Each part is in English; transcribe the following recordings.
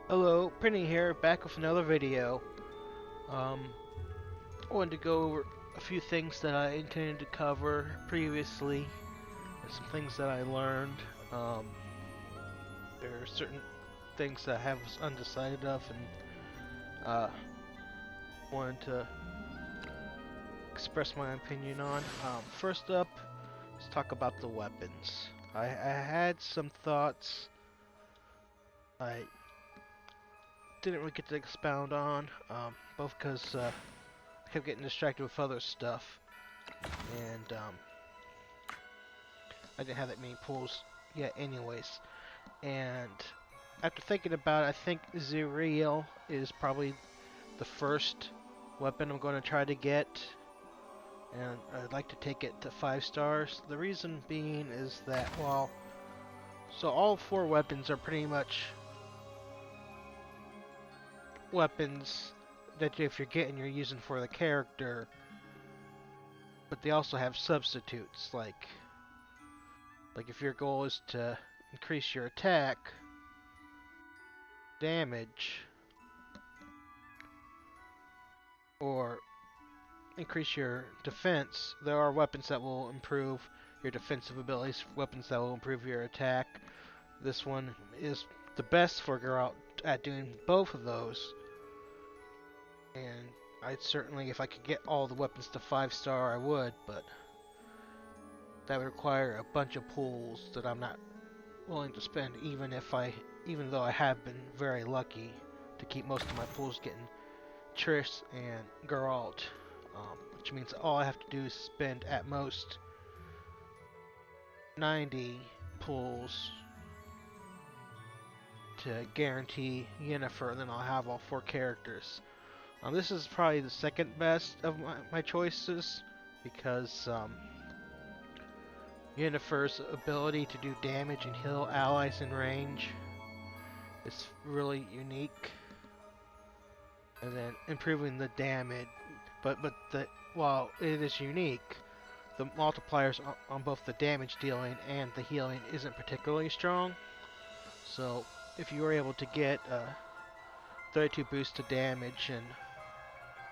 Hello, Prinny here, back with another video. Um, I wanted to go over a few things that I intended to cover previously, and some things that I learned. Um, there are certain things that I have was undecided of, and wanted to express my opinion on. First up, let's talk about the weapons. I had some thoughts I didn't really get to expound on, both because I kept getting distracted with other stuff. And I didn't have that many pulls yet anyways. And after thinking about it, I think Zerial is probably the first weapon I'm going to try to get. And I'd like to take it to 5 stars. The reason being is that, well, so all 4 weapons are pretty much weapons that if you're getting, you're using for the character. But they also have substitutes, like if your goal is to increase your attack, damage, or increase your defense, there are weapons that will improve your defensive abilities, weapons that will improve your attack. This one is the best for Geralt at doing both of those. And I'd certainly, if I could get all the weapons to 5 star, I would, but that would require a bunch of pulls that I'm not willing to spend, even though I have been very lucky to keep most of my pulls getting Triss and Geralt, which means all I have to do is spend at most 90 pulls to guarantee Yennefer, and then I'll have all 4 characters. This is probably the second best of my choices because Yennefer's ability to do damage and heal allies in range is really unique. And then improving the damage, but while it is unique, the multipliers on both the damage dealing and the healing isn't particularly strong. So if you were able to get 32 boost to damage and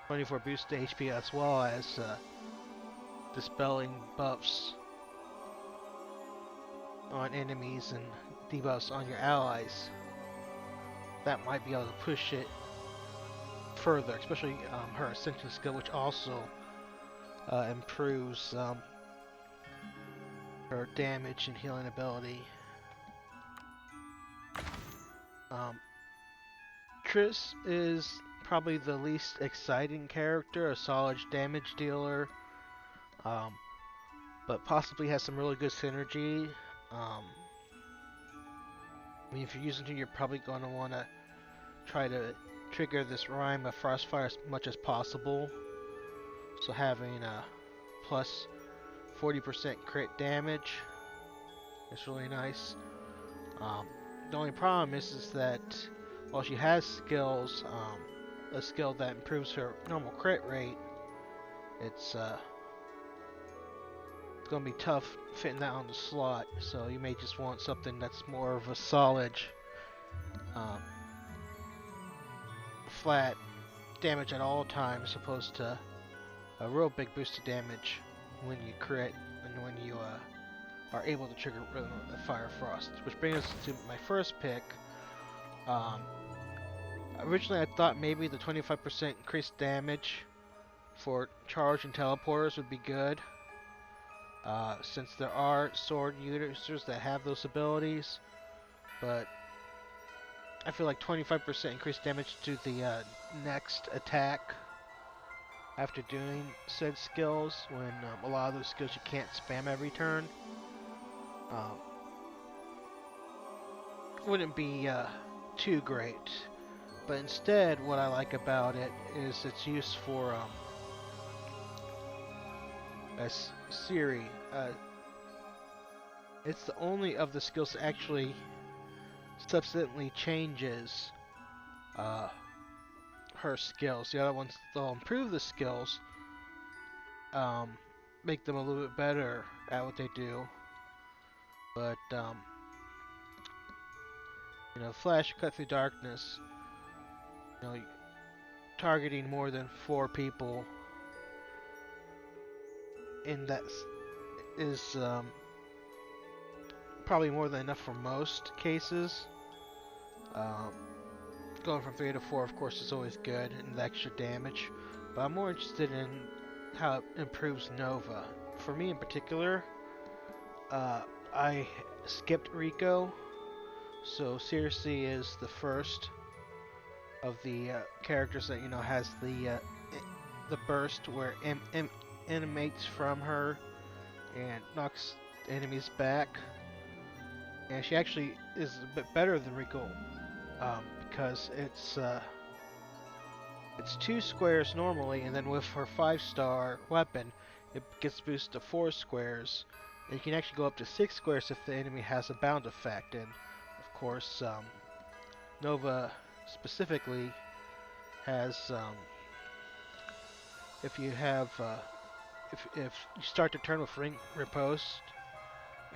24 boost to HP as well as dispelling buffs on enemies and debuffs on your allies, that might be able to push it further, especially her Ascension skill, which also improves her damage and healing ability. Um, Triss is probably the least exciting character, a solid damage dealer, um, but possibly has some really good synergy. I mean, if you're using her, you're probably going to want to try to trigger this rhyme of Frostfire as much as possible. So having a plus 40% crit damage is really nice. The only problem is that while she has skills, a skill that improves her normal crit rate, it's going to be tough fitting that on the slot. So you may just want something that's more of a solid, um, flat damage at all times, as opposed to a real big boost of damage when you crit and when you are able to trigger the Fire Frost. Which brings us to my first pick. Um, Originally, I thought maybe the 25% increased damage for charge and teleporters would be good, since there are sword users that have those abilities. But I feel like 25% increased damage to the next attack after doing said skills, when a lot of those skills you can't spam every turn, um, wouldn't be too great. But instead, what I like about it is its use for as Siri. It's the only of the skills that actually subsequently changes uh, her skills. The other ones, they'll improve the skills, um, make them a little bit better at what they do. But Flash cut through darkness. You know, targeting more than 4 people in that is probably more than enough for most cases. Um, Going from 3 to 4, of course, is always good and the extra damage. But I'm more interested in how it improves Nova. For me in particular, I skipped Rico, so Circe is the first of the characters that has the burst where animates from her and knocks enemies back. And she actually is a bit better than Rico because it's 2 squares normally, and then with her 5-star weapon, it gets boosted to 4 squares. And you can actually go up to 6 squares if the enemy has a bound effect. And of course, Nova specifically has if you have if you start the turn with ring riposte,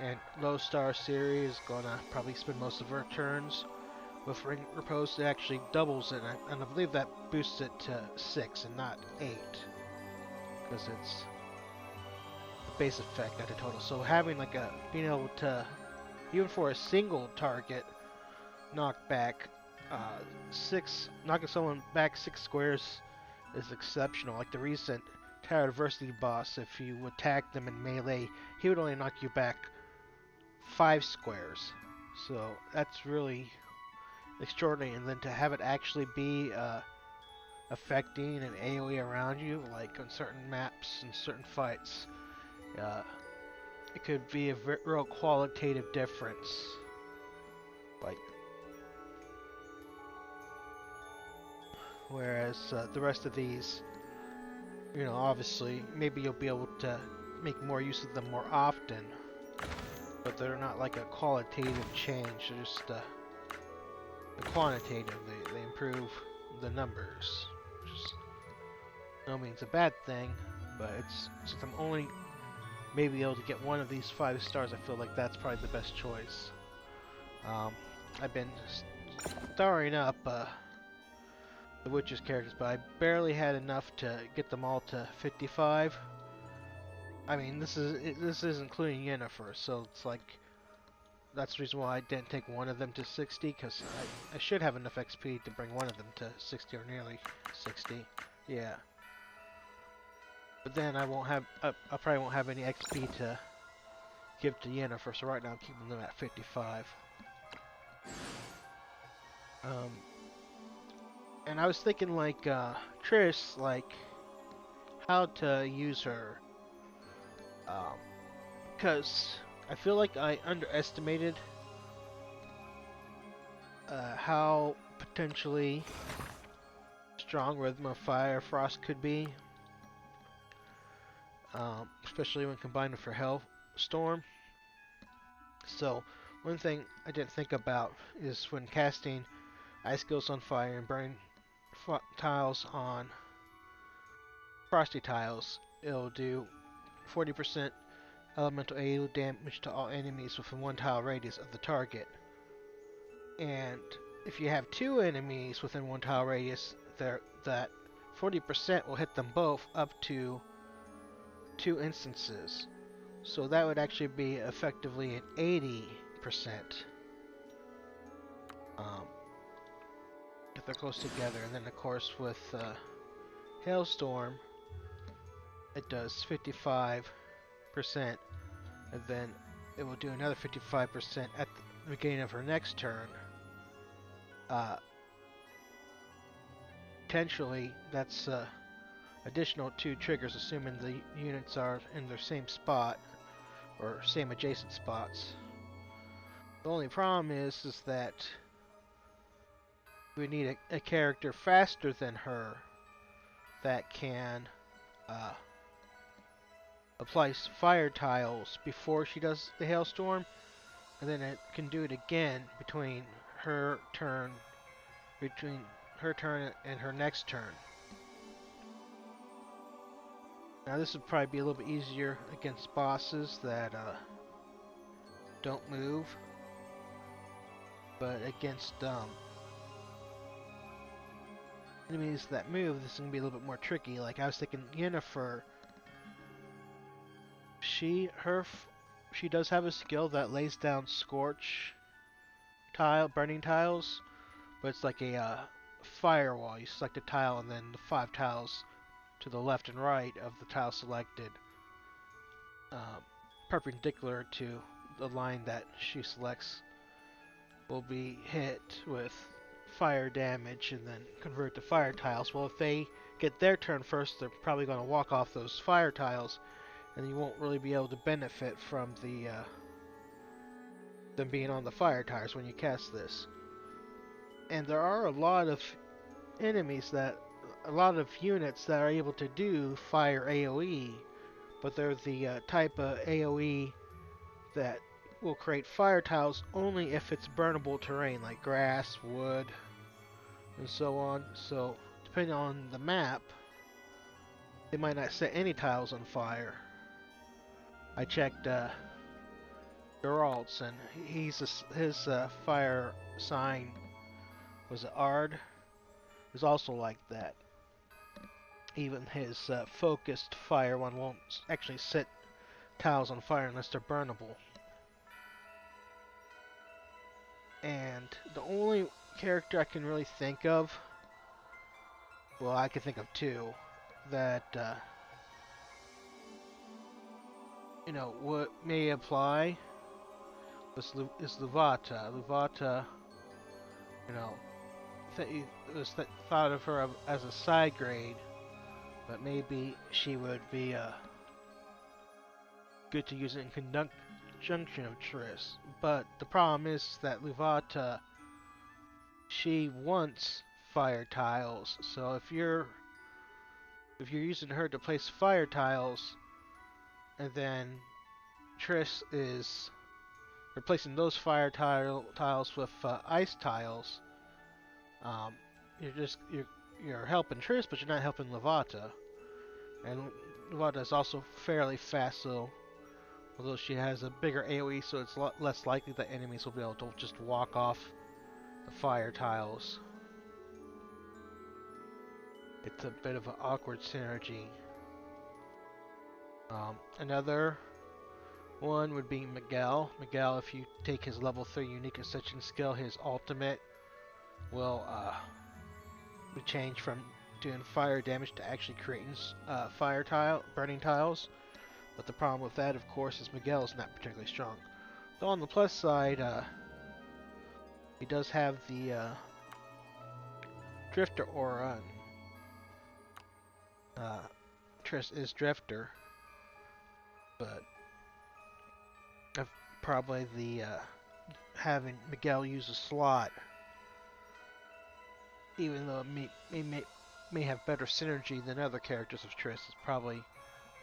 and low star series is gonna probably spend most of her turns with ring riposte. It actually doubles it, and I believe that boosts it to 6 and not 8, because it's the base effect, not the total. So having being able to, even for a single target, knock back knocking someone back 6 squares is exceptional. Like the recent Tower Adversity boss, if you attack them in melee, he would only knock you back 5 squares. So that's really extraordinary. And then to have it actually be affecting an AoE around you, like on certain maps and certain fights, it could be a real qualitative difference. Like, whereas the rest of these, obviously, maybe you'll be able to make more use of them more often, but they're not like a qualitative change. They're just the quantitative. They improve the numbers, which is no means a bad thing, but since I'm only maybe able to get one of these 5 stars, I feel like that's probably the best choice. I've been starring up the Witcher's characters, but I barely had enough to get them all to 55. I mean, this is including Yennefer, so it's like that's the reason why I didn't take one of them to 60, because I should have enough XP to bring one of them to 60 or nearly 60. Yeah. But then I probably won't have any XP to give to Yennefer, so right now I'm keeping them at 55. And I was thinking like Triss, like how to use her, because I feel like I underestimated how potentially strong Rhythm of Fire Frost could be, especially when combined with her Hellstorm. So one thing I didn't think about is when casting Ice Ghost on Fire and Burning Tiles on Frosty Tiles, it'll do 40% elemental AoE damage to all enemies within 1 tile radius of the target. And if you have 2 enemies within 1 tile radius, that 40% will hit them both up to 2 instances. So that would actually be effectively an 80% if they're close together. And then of course with Hailstorm, it does 55%, and then it will do another 55% at the beginning of her next turn. Potentially, that's additional 2 triggers, assuming the units are in their same spot or same adjacent spots. The only problem is that we need a character faster than her that can apply fire tiles before she does the hailstorm, and then it can do it again between her turn and her next turn. Now this would probably be a little bit easier against bosses that don't move. but against enemies that move, this is gonna be a little bit more tricky. Like I was thinking, Yennefer, she does have a skill that lays down scorch burning tiles, but it's like a firewall. You select a tile, and then the 5 tiles to the left and right of the tile selected, perpendicular to the line that she selects, will be hit with fire damage and then convert to fire tiles. Well, if they get their turn first, they're probably going to walk off those fire tiles, and you won't really be able to benefit from them being on the fire tiles when you cast this. And there are a lot of a lot of units that are able to do fire AoE, but they're the type of AoE that will create fire tiles only if it's burnable terrain like grass, wood, and so on. So depending on the map, they might not set any tiles on fire. I checked Geralt's, and his fire sign was Ard. Is also like that. Even his focused fire one won't actually set tiles on fire unless they're burnable. And the only character I can really think of, well, I can think of two, that, what may apply is Luvata. Luvata, you know, thought of her as a side grade, but maybe she would be good to use it in conjunction of Triss. But the problem is that Luvata, she wants fire tiles. So if you're using her to place fire tiles, and then Triss is replacing those fire tiles with ice tiles, you're helping Triss, but you're not helping Luvata. And Luvata is also fairly fast, so although she has a bigger AoE, so it's a lot less likely that enemies will be able to just walk off the fire tiles. It's a bit of an awkward synergy. Another one would be Miguel. Miguel, if you take his level 3 unique ascension skill, his ultimate will change from doing fire damage to actually creating burning tiles. But the problem with that, of course, is Miguel is not particularly strong. Though on the plus side, he does have the Drifter aura. Triss is Drifter, but probably the having Miguel use a slot, even though it may have better synergy than other characters of Triss, is probably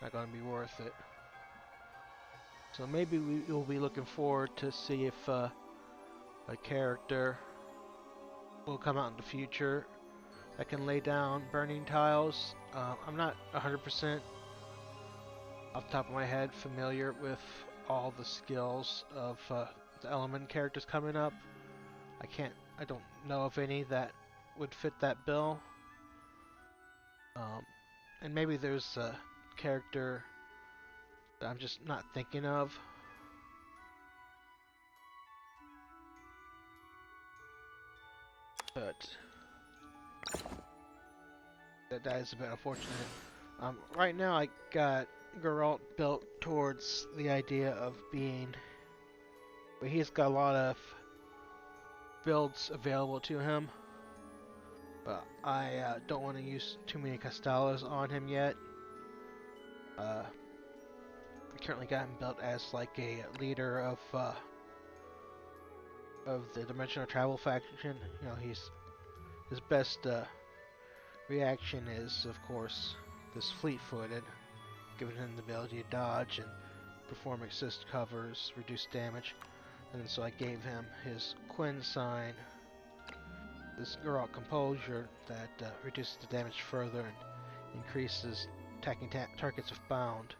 not going to be worth it. So maybe we'll be looking forward to see if a character will come out in the future that can lay down burning tiles. I'm not 100% off the top of my head familiar with all the skills of the element characters coming up. I don't know of any that would fit that bill. And maybe there's a character that I'm just not thinking of. But that is a bit unfortunate. Right now I got Geralt built towards the idea of being, but he's got a lot of builds available to him. But I don't want to use too many Castellas on him yet. I currently got him built as like a leader of the Dimensional Travel faction. You know, his best reaction is, of course, this fleet-footed, giving him the ability to dodge and perform assist covers, reduce damage. And so I gave him his Quinn sign, this Geralt Composure that reduces the damage further and increases attacking targets if bound.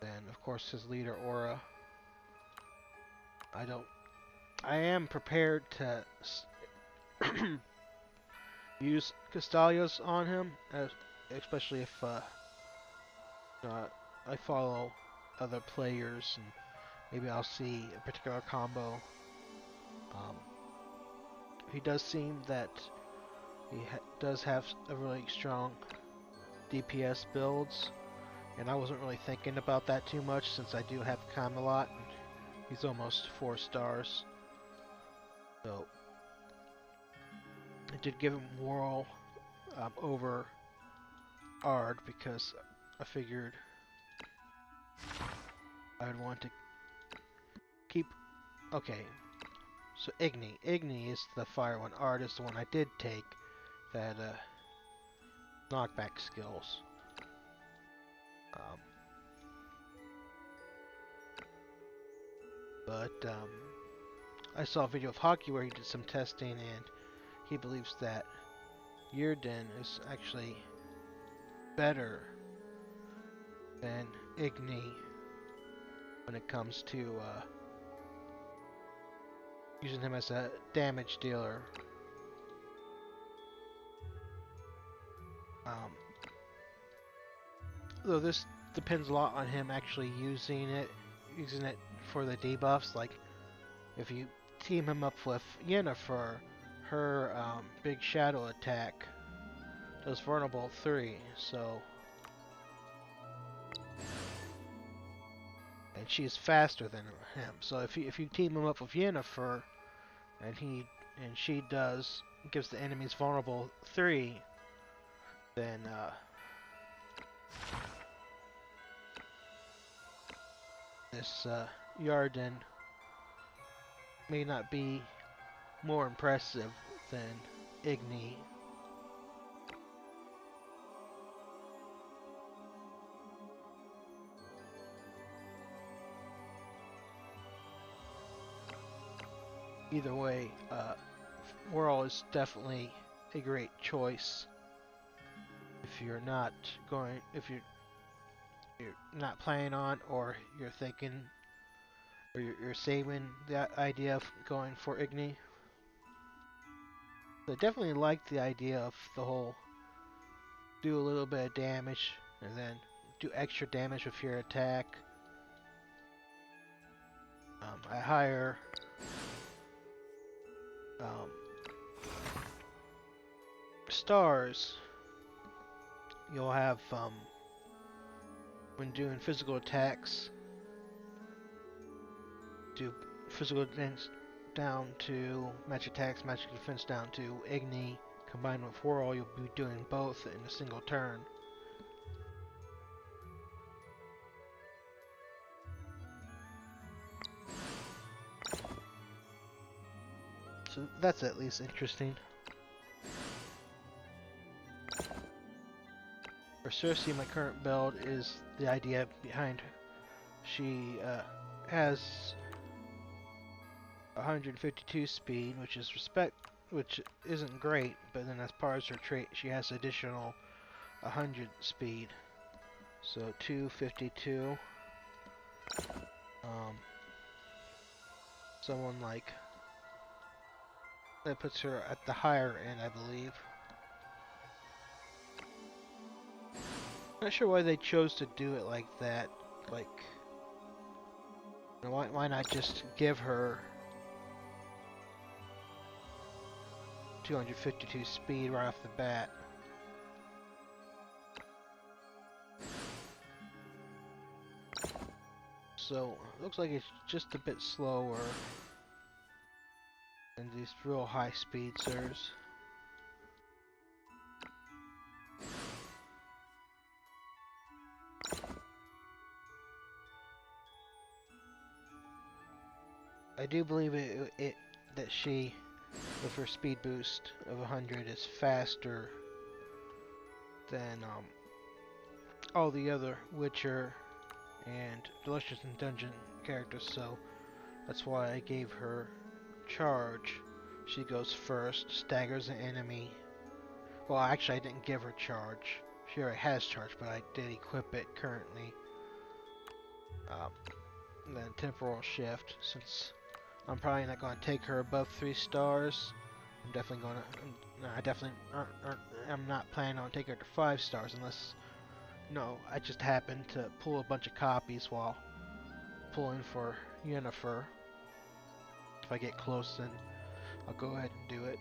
Then, of course, his leader aura. I am prepared to use Castalios on him, especially if uh, I follow other players and maybe I'll see a particular combo. Um, he does seem that he does have a really strong DPS builds, and I wasn't really thinking about that too much since I do have Camelot, and he's almost 4 stars. So I did give him Whirl over Ard because I figured I would want to keep. Okay, so Igni. Igni is the fire one. Ard is the one I did take that knockback skills. Um, but I saw a video of Hockey where he did some testing and he believes that Yrden is actually better than Igni when it comes to using him as a damage dealer. Um, though this depends a lot on him actually using it for the debuffs. Like if you team him up with Yennefer, her big shadow attack does vulnerable 3, so and she's faster than him. So if you team him up with Yennefer and she gives the enemies vulnerable 3, then this Yarden may not be more impressive than Igni. Either way, Whirl is definitely a great choice if you're not not planning on, or you're thinking, or you're saving the idea of going for Igni. So I definitely like the idea of the whole do a little bit of damage and then do extra damage with your attack. At higher stars, you'll have when doing physical attacks, do physical defense down to magic attacks, magic defense down to Igni. Combined with Whirl, you'll be doing both in a single turn. So that's at least interesting. For Cersei, my current build is the idea behind her. She has 152 speed, which isn't great, but then as part of her trait, she has additional 100 speed. So 252. Someone like that puts her at the higher end, I believe. Not sure why they chose to do it like that. Like, why not just give her 252 speed right off the bat? So, looks like it's just a bit slower than these real high speed Sirs. I do believe that she, with her speed boost of 100, is faster than all the other Witcher and Delicious in Dungeon characters, so that's why I gave her charge. She goes first, staggers an enemy. Well, actually, I didn't give her charge. She already has charge, but I did equip it currently. And then temporal shift, since I'm probably not going to take her above 3 stars. I'm definitely going to. No, I definitely. I'm not planning on taking her to 5 stars unless. No, I just happened to pull a bunch of copies while pulling for Yennefer. If I get close, then I'll go ahead and do it.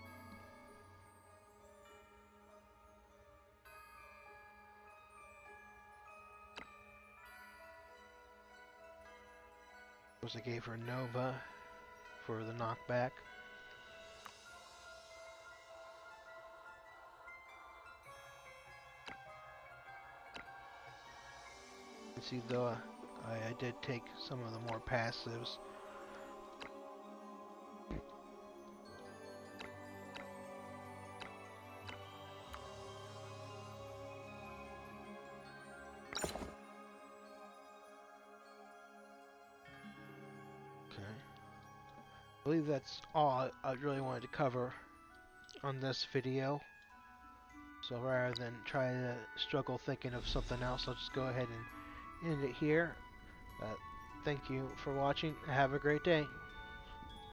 I gave her Nova for the knockback. You see, though, I did take some of the more passives. Okay. I believe that's all I really wanted to cover on this video. So rather than try to struggle thinking of something else, I'll just go ahead and end it here. Uh, Thank you for watching. Have a great day.